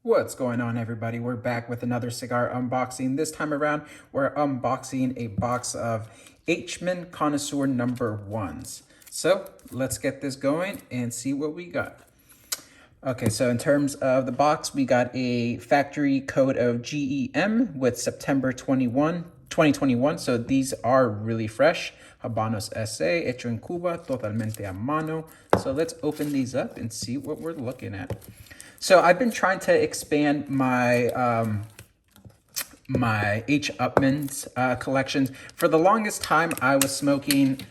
What's going on, everybody? We're back with another cigar unboxing. This time around, we're unboxing a box of Upmann Connoisseur No.1s. So let's get this going and see what we got. Okay, so in terms of the box, we got a factory code of GEM with September 2021. So these are really fresh. Habanos SA, hecho en Cuba, totalmente a mano. So let's open these up and see what we're looking at. So I've been trying to expand my my H. Upmann's collections. For the longest time, I was smoking.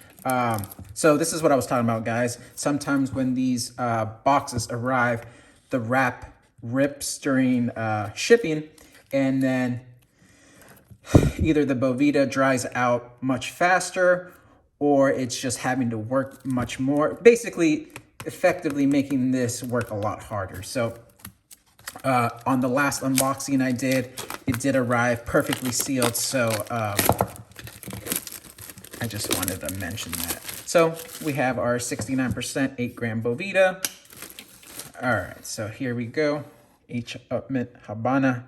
So this is what I was talking about, guys. Sometimes when these boxes arrive, the wrap rips during shipping, and then either the Bovita dries out much faster, or it's just having to work much more. Basically, effectively making this work a lot harder. So on the last unboxing I did, it did arrive perfectly sealed. So I just wanted to mention that. So we have our 69% 8-gram Bovita. All right, so here we go. H. Upmann Habana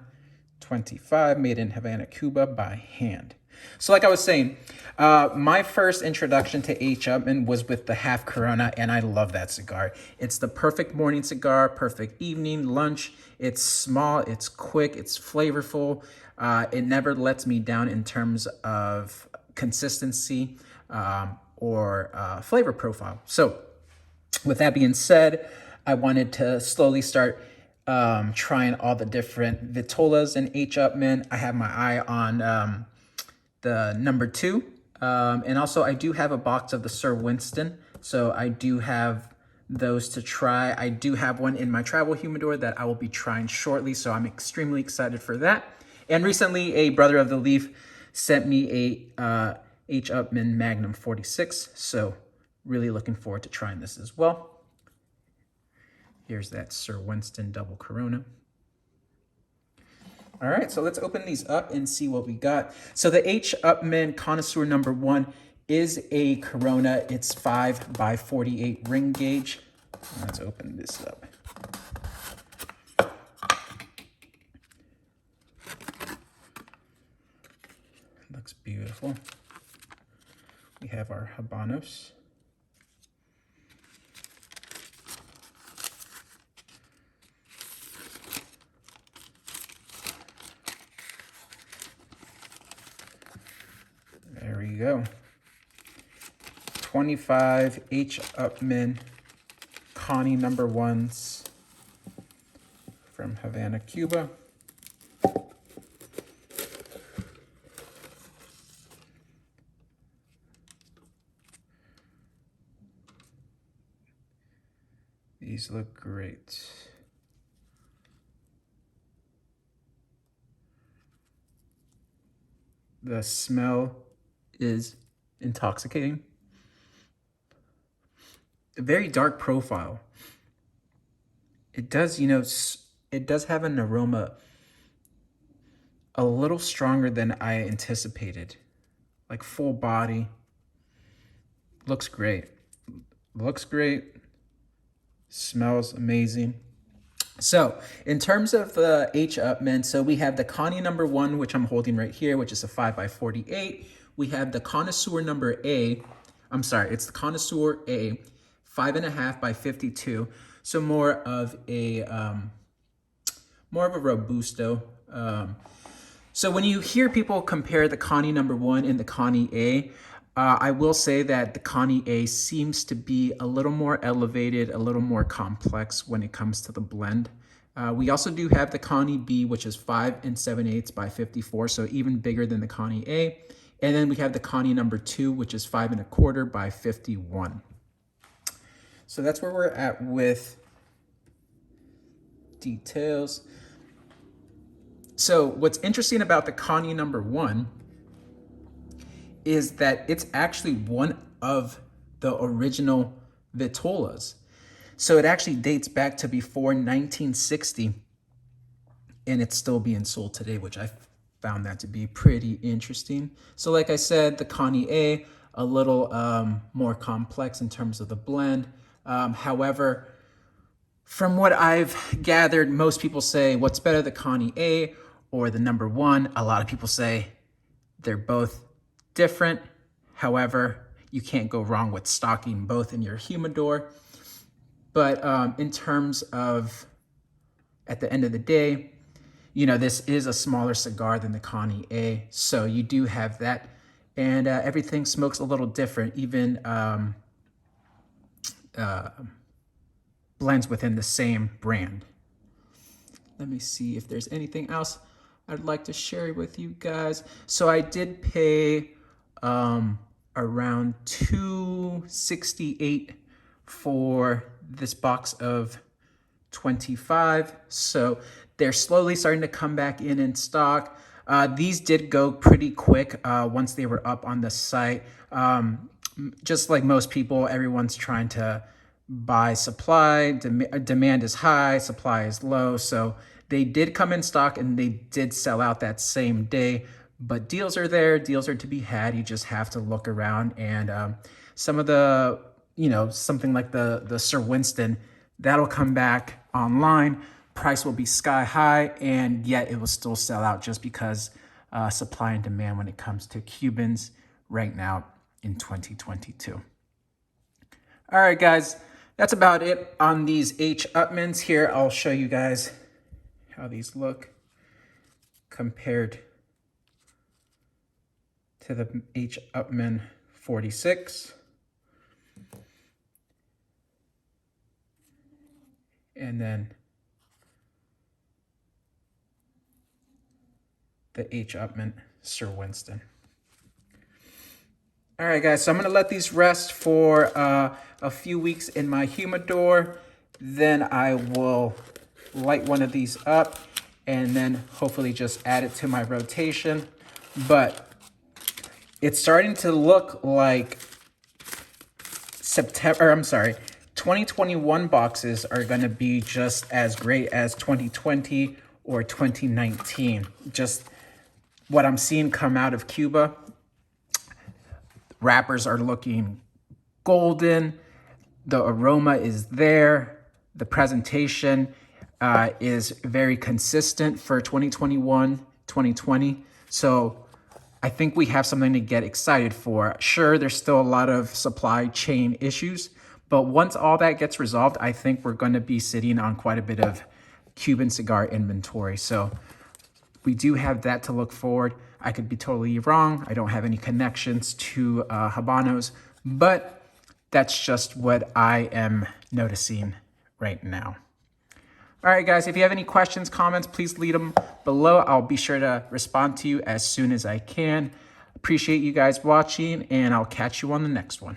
25, made in Havana, Cuba by hand. So like I was saying, my first introduction to H. Upmann was with the half Corona, and I love that cigar. It's the perfect morning cigar, perfect evening, lunch. It's small, it's quick, it's flavorful. It never lets me down in terms of consistency or flavor profile. So with that being said, I wanted to slowly start trying all the different vitolas in H. Upmann. I have my eye on the No.2. And also I do have a box of the Sir Winston. So I do have those to try. I do have one in my travel humidor that I will be trying shortly. So I'm extremely excited for that. And recently a brother of the leaf sent me a H. Upmann Magnum 46. So really looking forward to trying this as well. Here's that Sir Winston Double Corona. All right, so let's open these up and see what we got. So the H. Upmann Connoisseur No.1 is a Corona. It's 5x48 ring gauge. Let's open this up. Looks beautiful. We have our Habanos. There we go. 25 H. Upmann Connie No.1s from Havana, Cuba. These look great. The smell is intoxicating. A very dark profile. It does, it does have an aroma a little stronger than I anticipated. Like full body. Looks great. Looks great. Smells amazing. So in terms of the H. Upmann, so we have the Connie No.1, which I'm holding right here, which is a 5x48. We have the Connoisseur A. I'm sorry, it's the Connoisseur A, 5.5x52. So more of a Robusto. So when you hear people compare the Connie No.1 and the Connie A, I will say that the Connie A seems to be a little more elevated, a little more complex when it comes to the blend. We also do have the Connie B, which is 5 7/8 by 54, so even bigger than the Connie A. And then we have the Connie No.2, which is 5 1/4 by 51. So that's where we're at with details. So what's interesting about the Connie No.1 is that it's actually one of the original vitolas. So it actually dates back to before 1960, and it's still being sold today, which I found that to be pretty interesting. So like I said, the Connie A, a little more complex in terms of the blend. However, From what I've gathered, most people say, what's better, the Connie A or the No.1? A lot of people say they're both different. However, you can't go wrong with stocking both in your humidor. But in terms of, at the end of the day, you know, this is a smaller cigar than the Connie A. So you do have that. And everything smokes a little different, even blends within the same brand. Let me see if there's anything else I'd like to share with you guys. So I did pay around $268 for this box of 25. So they're slowly starting to come back in stock. These did go pretty quick once they were up on the site. Just like most people, everyone's trying to buy supply. Demand is high, supply is low. So they did come in stock and they did sell out that same day. But deals are there, deals are to be had. You just have to look around. And some of the, you know, something like the Sir Winston, that'll come back online. Price will be sky high, and yet it will still sell out just because supply and demand when it comes to Cubans right now in 2022. All right, guys, that's about it on these H. Upmanns. Here, I'll show you guys how these look compared to the H. Upmann 46. And then the H. Upmann Sir Winston. All right, guys, so I'm going to let these rest for a few weeks in my humidor. Then I will light one of these up and then hopefully just add it to my rotation. But it's starting to look like 2021 boxes are going to be just as great as 2020 or 2019. Just what I'm seeing come out of Cuba. Wrappers are looking golden. The aroma is there. The presentation is very consistent for 2021, 2020. So I think we have something to get excited for. Sure, there's still a lot of supply chain issues, but once all that gets resolved, I think we're going to be sitting on quite a bit of Cuban cigar inventory. So we do have that to look forward. I could be totally wrong. I don't have any connections to Habanos, but that's just what I am noticing right now. All right, guys, if you have any questions, comments, please leave them below. I'll be sure to respond to you as soon as I can. Appreciate you guys watching, and I'll catch you on the next one.